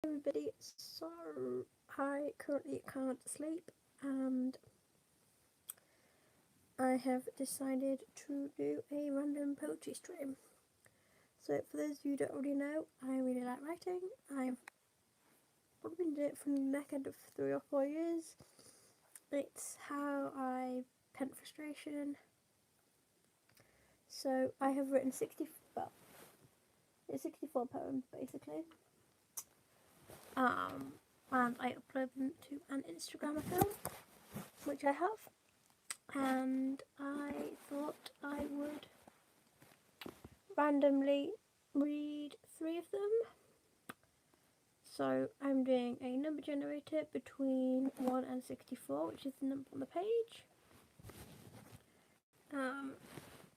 Everybody, so I currently can't sleep and I have decided to do a random poetry stream. So for those of you who don't already know, I really like writing. I've probably been doing it for the neck end of 3 or 4 years. It's how I pent frustration. So I have written 64 poems basically. And I upload them to an Instagram account, which I have. And I thought I would randomly read 3 of them. So I'm doing a number generator between 1 and 64, which is the number on the page.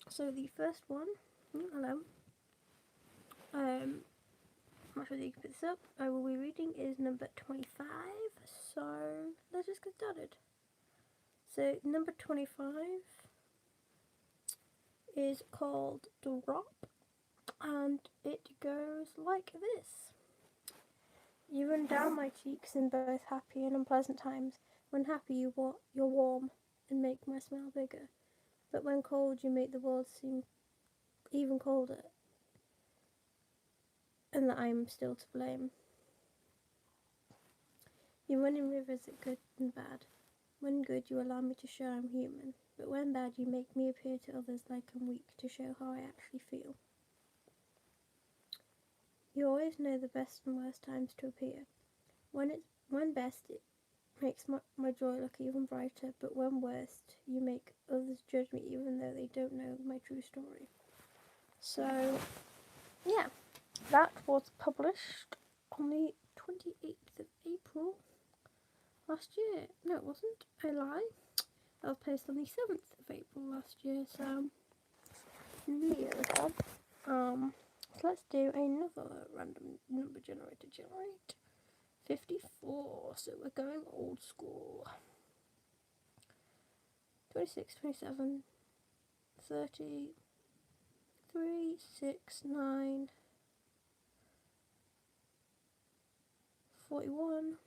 So the first one, hello, I'm not sure that you can pick this up, I will be reading is number 25, so let's just get started. So number 25 is called Drop, and it goes like this. You run down my cheeks in both happy and unpleasant times. When happy you're warm and make my smile bigger, but when cold you make the world seem even colder, and that I'm still to blame. You run in rivers at good and bad. When good you allow me to show I'm human, but when bad you make me appear to others like I'm weak to show how I actually feel. You always know the best and worst times to appear. When best it makes my joy look even brighter, but when worst you make others judge me even though they don't know my true story. So yeah, that was published on the 28th of April last year. No, it wasn't. I lie. That was posted on the 7th of April last year, so nearly a year ago. So let's do another random number generator. Generate 54. So we're going old school. 26, 27, 30, 3, 6, 9, 41,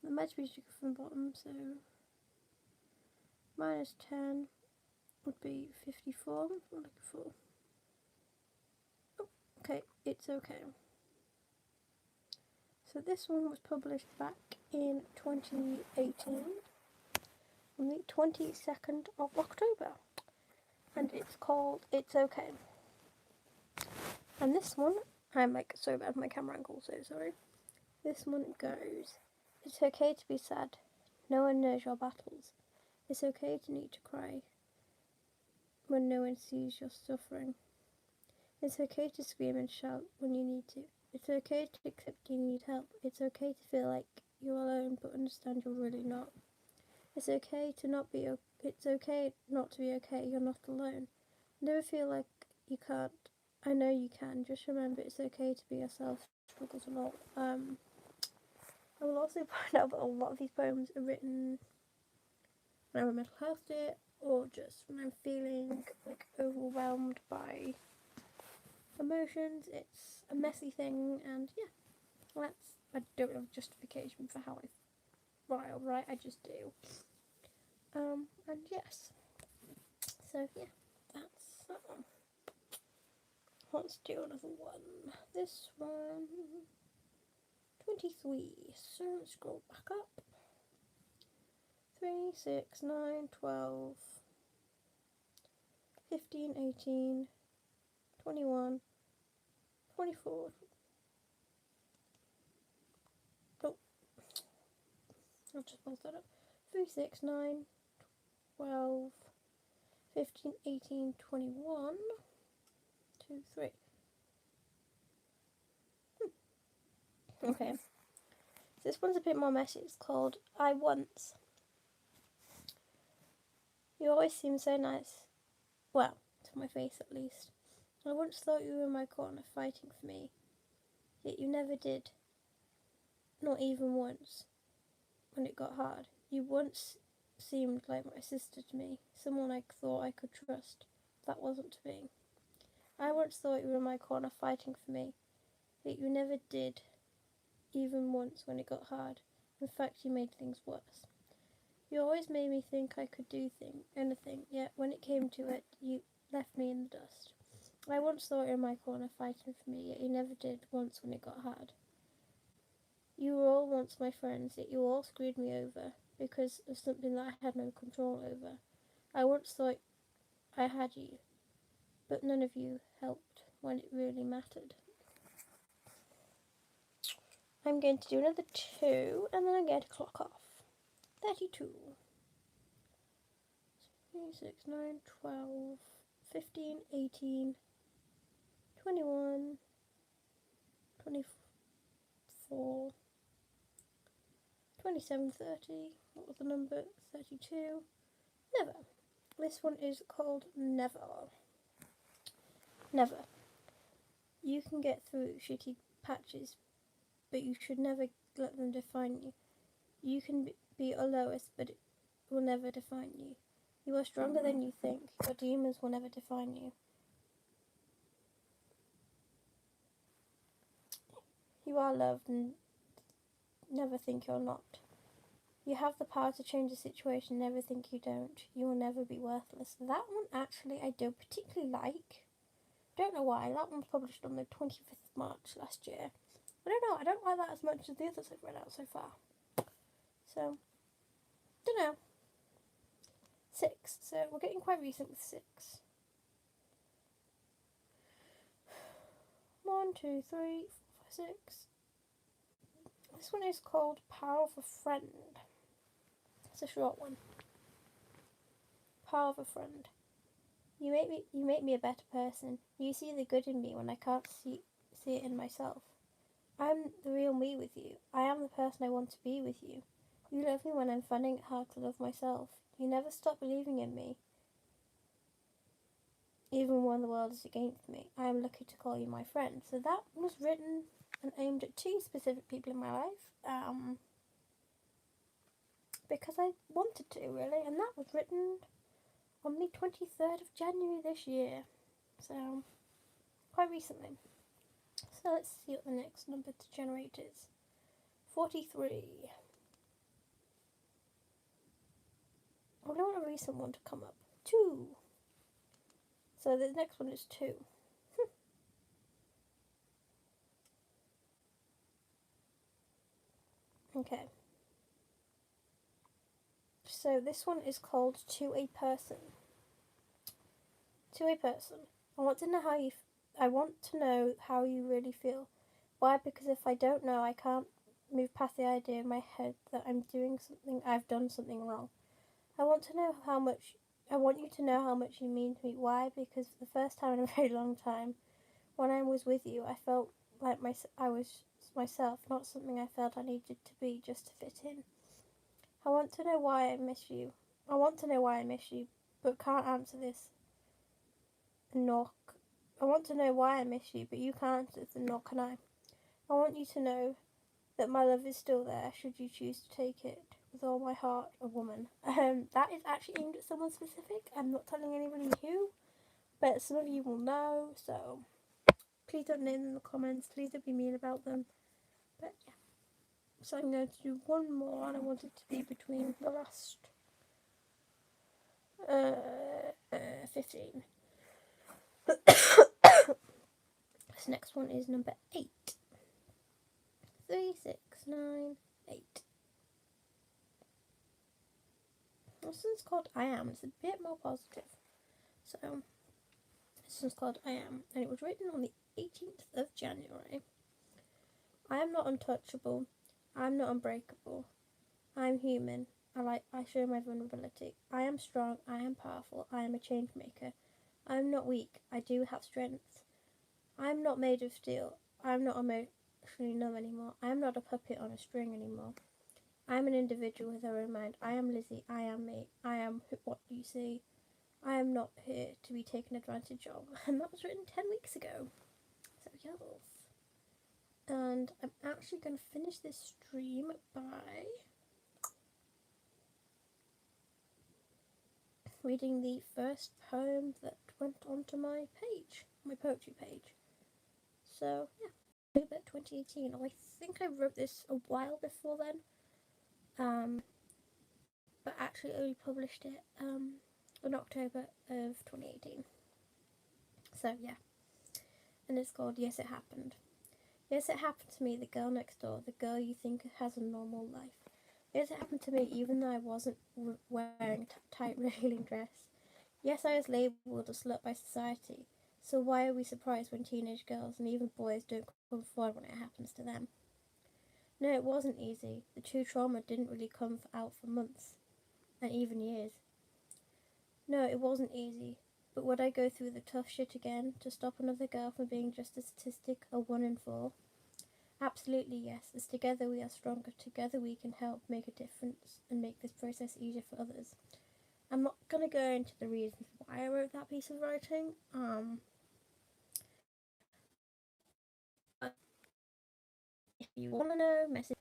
the match music from the bottom, so minus 10 would be 54. What am I looking for? Oh, okay, it's okay. So this one was published back in 2018 on the 22nd of October, and it's called It's Okay. And this one, I'm like so bad at my camera angle, so sorry. This one goes, it's okay to be sad, no one knows your battles. It's okay to need to cry when no one sees your suffering. It's okay to scream and shout when you need to. It's okay to accept you need help. It's okay to feel like you're alone but understand you're really not. It's okay to not be it's okay not to be okay, you're not alone. Never feel like you can't. I know you can. Just remember it's okay to be yourself, struggles a lot. I will also point out that a lot of these poems are written when I'm a mental health day or just when I'm feeling like overwhelmed by emotions. It's a messy thing, and yeah, I don't have justification for how I write, I just do. And yes, so yeah, that's that one. Let's do another one. This one, 23. So let's scroll back up. 3, 6, 9, 12, 15, 18, 21, 24. Oh, I'll just pull that up. 3, 6, 9, 12, 15, 18, 21, 2, 3. Okay. So this one's a bit more messy. It's called I Once. You always seem so nice. Well, to my face at least. I once thought you were in my corner fighting for me. Yet you never did. Not even once. When it got hard. You once seemed like my sister to me. Someone I thought I could trust. That wasn't to be. I once thought you were in my corner fighting for me, but you never did, even once when it got hard. In fact, you made things worse. You always made me think I could do anything, yet when it came to it, you left me in the dust. I once thought you were in my corner fighting for me, yet you never did once when it got hard. You were all once my friends, yet you all screwed me over because of something that I had no control over. I once thought I had you, but none of you helped when it really mattered. I'm going to do another 2, and then I'm going to clock off. 32. 3, 6, 9, 12, 15, 18, 21, 24, 27, 30. What was the number? 32. Never. This one is called Never. Never. You can get through shitty patches, but you should never let them define you. You can be your lowest, but it will never define you. You are stronger than you think. Your demons will never define you. You are loved, and never think you're not. You have the power to change the situation, never think you don't. You will never be worthless. That one, actually, I don't particularly like. Don't know why. That one was published on the 25th of March last year. I don't know. I don't like that as much as the others I've read out so far. So, don't know. 6. So, we're getting quite recent with 6. 1, 2, 3, 4, 5, 6. This one is called Power of a Friend. It's a short one. Power of a Friend. You make me a better person. You see the good in me when I can't see it in myself. I'm the real me with you. I am the person I want to be with you. You love me when I'm finding it hard to love myself. You never stop believing in me, even when the world is against me. I am lucky to call you my friend. So that was written and aimed at 2 specific people in my life, because I wanted to, really, and that was written on the 23rd of January this year, so quite recently. So let's see what the next number to generate is. 43. I don't want a recent one to come up. 2. So the next one is 2. Okay. So this one is called To a Person. To a Person. I want to know how you really feel. Why? Because if I don't know, I can't move past the idea in my head that I've done something wrong. I want you to know how much you mean to me. Why? Because for the first time in a very long time, when I was with you, I felt like I was myself, not something I felt I needed to be just to fit in. I want to know why I miss you. But can't answer this knock. I want to know why I miss you, but you can't answer the nor can I. I want you to know that my love is still there, should you choose to take it. With all my heart, a woman. That is actually aimed at someone specific. I'm not telling anybody who, but some of you will know, so please don't name them in the comments. Please don't be mean about them. But yeah. So I'm going to do one more, and I want it to be between the last 15. This next one is number 8. 3, 6, 9, 8. This one's called I Am. It's a bit more positive. So, this one's called I Am, and it was written on the 18th of January. I am not untouchable. I'm not unbreakable. I'm human. I show my vulnerability. I am strong. I am powerful. I am a change maker. I am not weak. I do have strength. I am not made of steel. I am not emotionally numb anymore. I am not a puppet on a string anymore. I am an individual with her own mind. I am Lizzie. I am me. I am what you see. I am not here to be taken advantage of. And that was written 10 weeks ago. So yes. And I'm actually going to finish this stream by reading the first poem that went onto my page, my poetry page. So yeah, October 2018. I think I wrote this a while before then, but actually only published it in October of 2018. So yeah, and it's called Yes It Happened. Yes, it happened to me, the girl next door, the girl you think has a normal life. Yes, it happened to me even though I wasn't wearing a tight revealing dress. Yes, I was labelled a slut by society, so why are we surprised when teenage girls and even boys don't come forward when it happens to them? No, it wasn't easy. The true trauma didn't really come out for months, and even years. No, it wasn't easy. But would I go through the tough shit again to stop another girl from being just a statistic, a 1 in 4? Absolutely yes, as together we are stronger, together we can help make a difference and make this process easier for others. I'm not going to go into the reasons why I wrote that piece of writing, but if you want to know, message.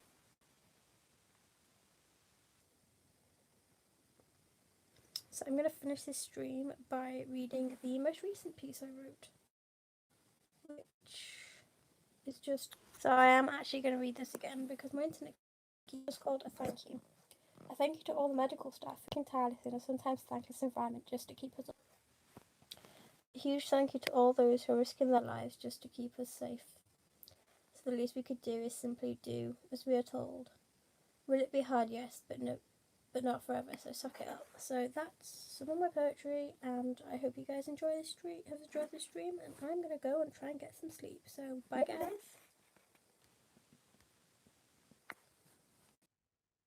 So I'm going to finish this stream by reading the most recent piece I wrote, which is just... So I am actually going to read this again because my internet is called a thank you. A thank you to all the medical staff working tirelessly in a sometimes thankless environment just to keep us up. A huge thank you to all those who are risking their lives just to keep us safe. So the least we could do is simply do as we are told. Will it be hard? Yes, but not forever, so suck it up. So that's some of my poetry, and I hope you guys enjoy this stream, and I'm going to go and try and get some sleep. So bye guys.